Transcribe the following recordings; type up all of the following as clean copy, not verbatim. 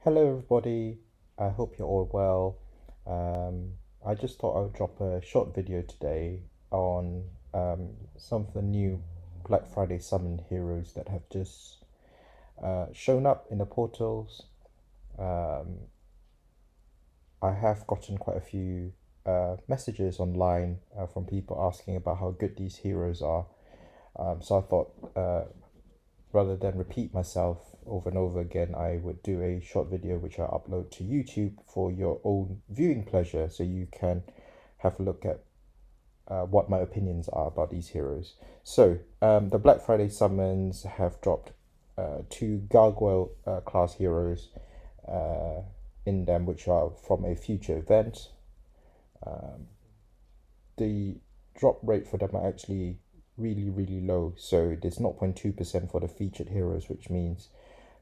Hello, everybody. I hope you're all well. I just thought I would drop a short video today on some of the new Black Friday summon heroes that have just shown up in the portals. Um, I have gotten quite a few messages online from people asking about how good these heroes are. So I thought rather than repeat myself over and over again, I would do a short video which I upload to YouTube for your own viewing pleasure so you can have a look at what my opinions are about these heroes. So, the Black Friday summons have dropped two Gargoyle class heroes uh, in them, which are from a future event. The drop rate for them are actually really low, so there's 0.2% for the featured heroes, which means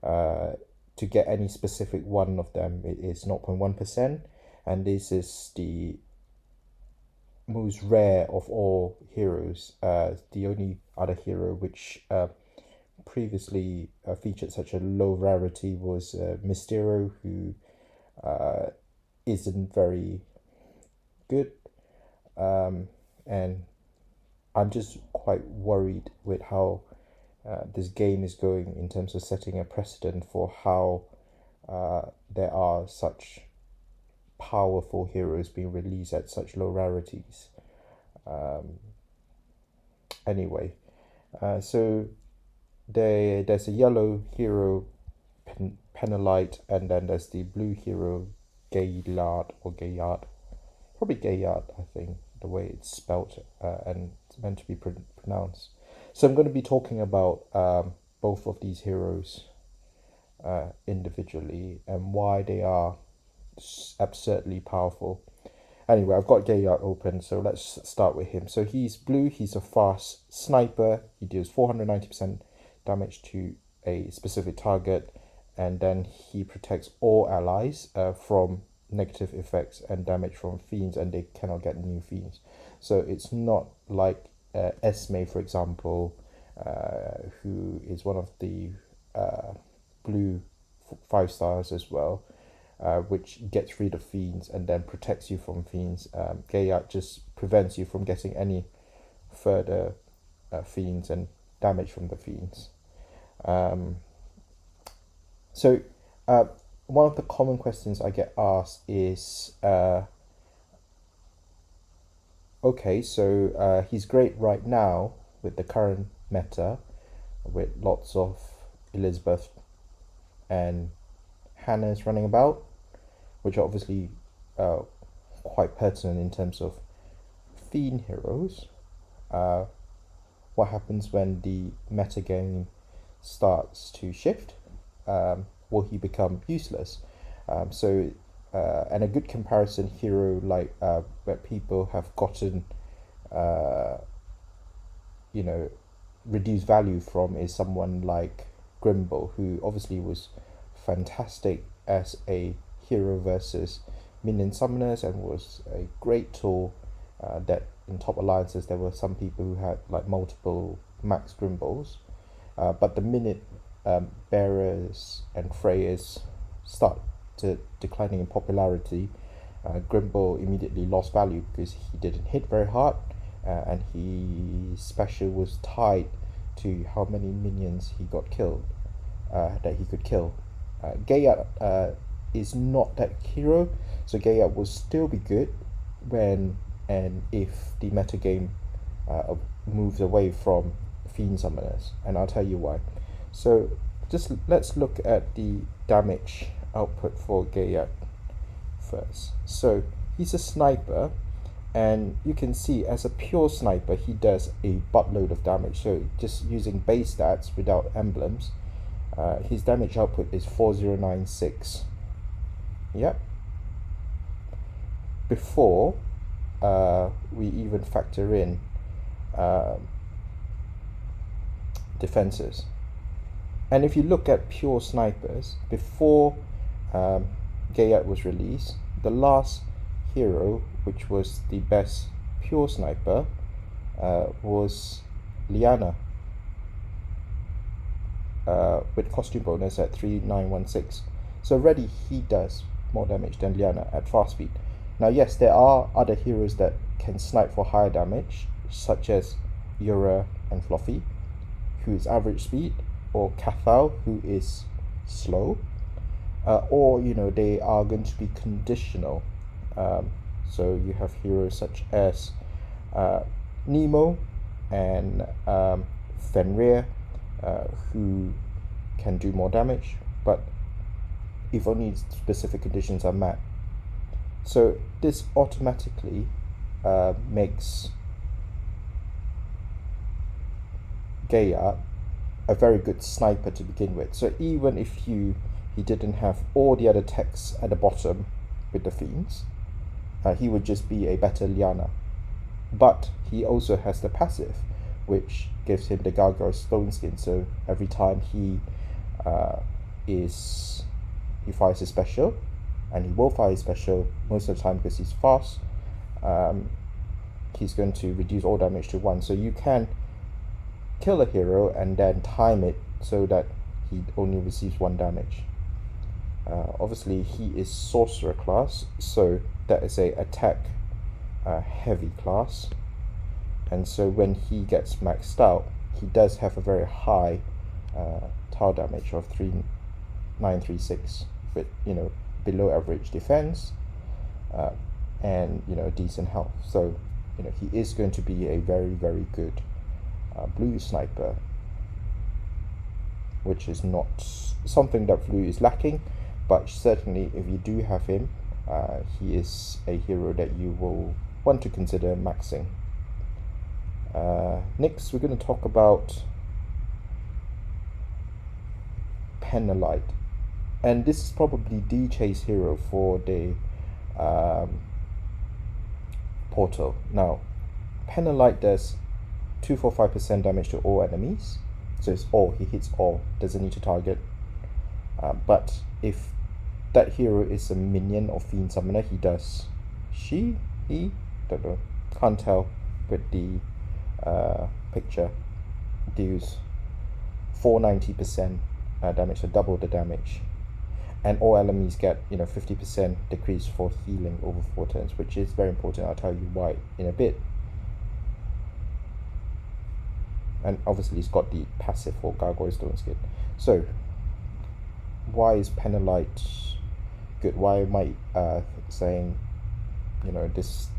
to get any specific one of them it is 0.1%, and this is the most rare of all heroes. The only other hero which previously featured such a low rarity was Mysterio, who isn't very good, and I'm just quite worried with how this game is going in terms of setting a precedent for how there are such powerful heroes being released at such low rarities. Anyway, so there's a yellow hero, Penelite, and then there's the blue hero, Gaillard or Gaillard, probably Gaillard, I think, the way it's spelt and it's meant to be pronounced. So I'm going to be talking about both of these heroes individually and why they are absurdly powerful. Anyway, I've got Gaillard open, so let's start with him. So he's blue, he's a fast sniper, he deals 490% damage to a specific target, and then he protects all allies from negative effects and damage from fiends, and they cannot get new fiends. So it's not like Esme, for example, who is one of the blue 5 stars as well, which gets rid of fiends and then protects you from fiends. Gaillard just prevents you from getting any further fiends and damage from the fiends. So, one of the common questions I get asked is, okay, so he's great right now with the current meta, with lots of Elizabeth and Hannah's running about, which are obviously quite pertinent in terms of fiend heroes. What happens when the meta game starts to shift? Will he become useless? And a good comparison hero like where people have gotten, you know, reduced value from is someone like Grimble, who obviously was fantastic as a hero versus minion summoners and was a great tool that in top alliances there were some people who had like multiple max Grimbles, but the minute bearers and frayers start to declining in popularity, Grimble immediately lost value because he didn't hit very hard, and his special was tied to how many minions he got killed, that he could kill. Gaillard is not that hero, so Gaillard will still be good when and if the metagame moves away from fiend summoners, and I'll tell you why. So just let's look at the damage output for Gaillard first. So he's a sniper, and you can see as a pure sniper he does a buttload of damage. So just using base stats without emblems, his damage output is 4096. Yep. Before we even factor in defenses. And if you look at pure snipers, before Gaillard was released, the last hero, which was the best pure sniper, was Liana, with costume bonus at 3916. So already he does more damage than Liana at fast speed. Now yes, there are other heroes that can snipe for higher damage, such as Yura and Fluffy, who is average speed, or Cathal, who is slow, or they are going to be conditional. So you have heroes such as Nemo and Fenrir, who can do more damage, but if only specific conditions are met. So this automatically makes Gaia a very good sniper to begin with. So even if he didn't have all the other techs at the bottom with the fiends, he would just be a better Liana. But he also has the passive, which gives him the Gargoyle Stone Skin. So every time he fires his special, and he will fire his special most of the time because he's fast, he's going to reduce all damage to 1. So you can kill a hero and then time it so that he only receives 1 damage. Obviously he is sorcerer class, so that is a attack heavy class, and so when he gets maxed out, he does have a very high tower damage of 3936 with below average defense and decent health. So he is going to be a very, very good blue sniper, which is not something that blue is lacking, but certainly if you do have him, he is a hero that you will want to consider maxing. Next we're going to talk about Penalite, and this is probably the chase hero for the portal. Now Penalite does 245% damage to all enemies, so it's all, he hits all, doesn't need to target. But if that hero is a minion or fiend summoner, he does, he don't know, can't tell with the picture, deals 490% damage, so double the damage, and all enemies get 50% decrease for healing over 4 turns, which is very important. I'll tell you why in a bit. And obviously he's got the passive for Gargoyle Stone Skin. So why is Penalite good? Why am I saying this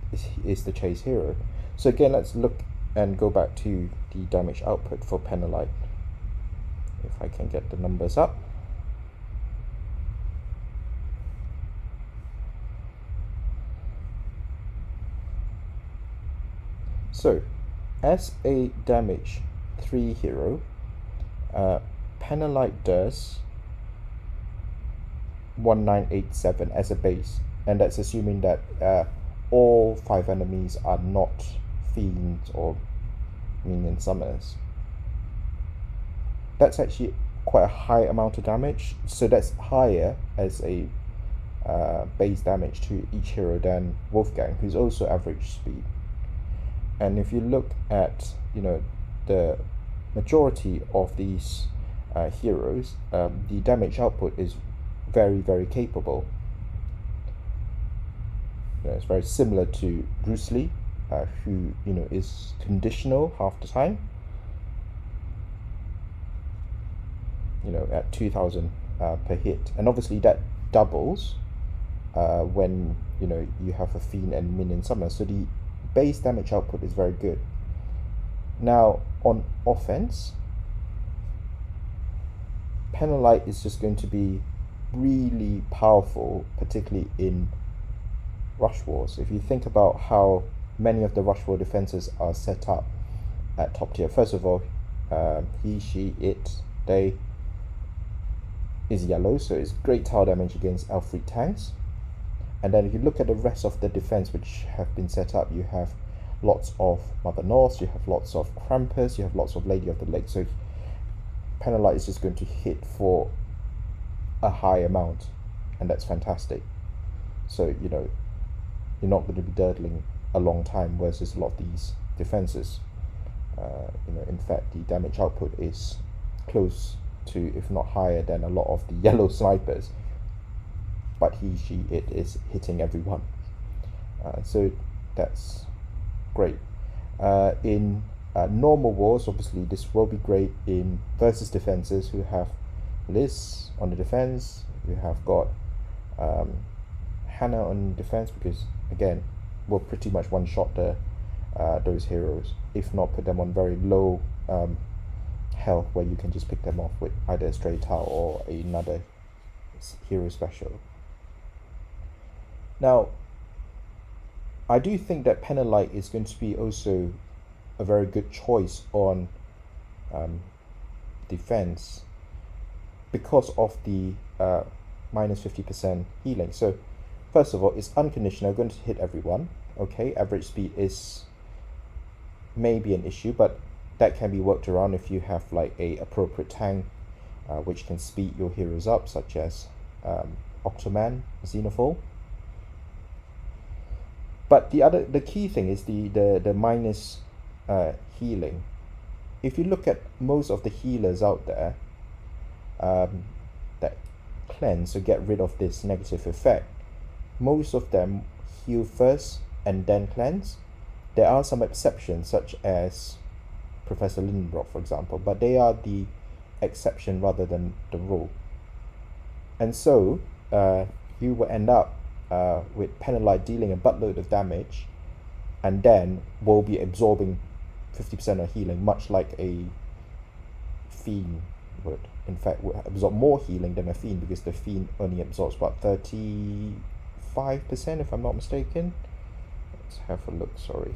is the chase hero? So again, let's look and go back to the damage output for Penalite, if I can get the numbers up. So as a damage 3 hero, Penalite does 1987 as a base, and that's assuming that all 5 enemies are not fiends or minion summoners. That's actually quite a high amount of damage, so that's higher as a base damage to each hero than Wolfgang, who's also average speed. And if you look at the majority of these heroes, the damage output is very, very capable. It's very similar to Bruce Lee, who is conditional half the time, at 2000 per hit, and obviously that doubles when you have a fiend and minion summoner, so the base damage output is very good. Now on offense, Penalite is just going to be really powerful, particularly in rush wars. If you think about how many of the rush war defenses are set up at top tier, first of all, he, she, it, they is yellow, so it's great tower damage against Elfried tanks. And then if you look at the rest of the defense which have been set up, you have lots of Mother North, you have lots of Krampus, you have lots of Lady of the Lake. So Penalite is just going to hit for a high amount, and that's fantastic. So you're not going to be durdling a long time versus a lot of these defenses. In fact, the damage output is close to, if not higher than, a lot of the yellow snipers, but it is hitting everyone. So that's great. In normal wars, obviously, this will be great in versus defenses who have Liz on the defense, who have got Hannah on defense, because again, we'll pretty much one shot those heroes, if not put them on very low health where you can just pick them off with either a straight out or another hero special. Now, I do think that Penalite is going to be also a very good choice on defense because of the minus 50% healing. So first of all, it's unconditional, going to hit everyone. Okay, average speed is maybe an issue, but that can be worked around if you have like a appropriate tank which can speed your heroes up, such as Octoman, Xenophil. But the key thing is the minus healing. If you look at most of the healers out there that cleanse or get rid of this negative effect, most of them heal first and then cleanse. There are some exceptions, such as Professor Lindenbrock, for example, but they are the exception rather than the rule. And so you will end up with Penalite dealing a buttload of damage and then will be absorbing 50% of healing, much like a Fiend would. In fact, would absorb more healing than a Fiend, because the Fiend only absorbs about 35%, if I'm not mistaken. Let's have a look, sorry.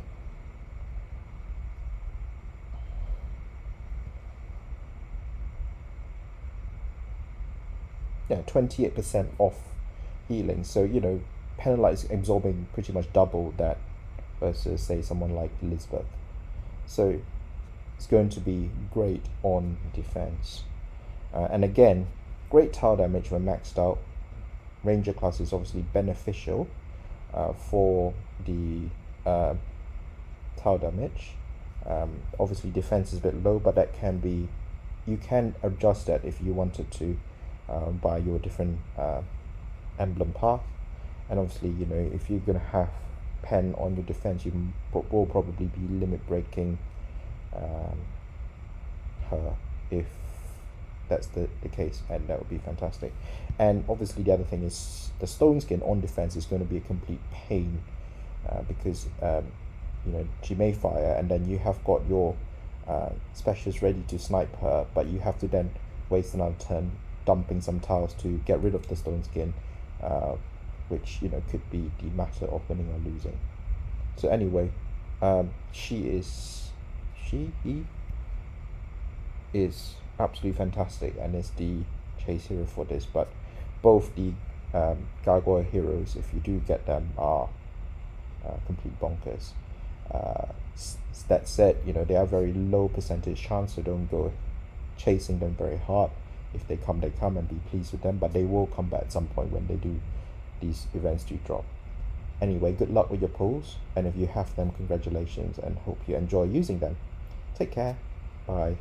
Yeah, 28% off healing. So, Penalite is absorbing pretty much double that versus, say, someone like Elizabeth. So it's going to be great on defense. And again, great tile damage when maxed out. Ranger class is obviously beneficial for the tile damage. Obviously defense is a bit low, but that can be, you can adjust that if you wanted to by your different emblem path. And obviously, if you're going to have Pen on your defense, you will probably be limit breaking her if that's the case, and that would be fantastic. And obviously the other thing is the stone skin on defense is going to be a complete pain because she may fire, and then you have got your specialist ready to snipe her, but you have to then waste another turn dumping some tiles to get rid of the stone skin, which could be the matter of winning or losing. So anyway, she is absolutely fantastic and is the chase hero for this. But both the gargoyle heroes, if you do get them, are complete bonkers. That said, they are very low percentage chance, so don't go chasing them very hard. If they come, and be pleased with them, but they will come back at some point when these events do drop. Anyway, good luck with your pulls, and if you have them, congratulations, and hope you enjoy using them. Take care. Bye.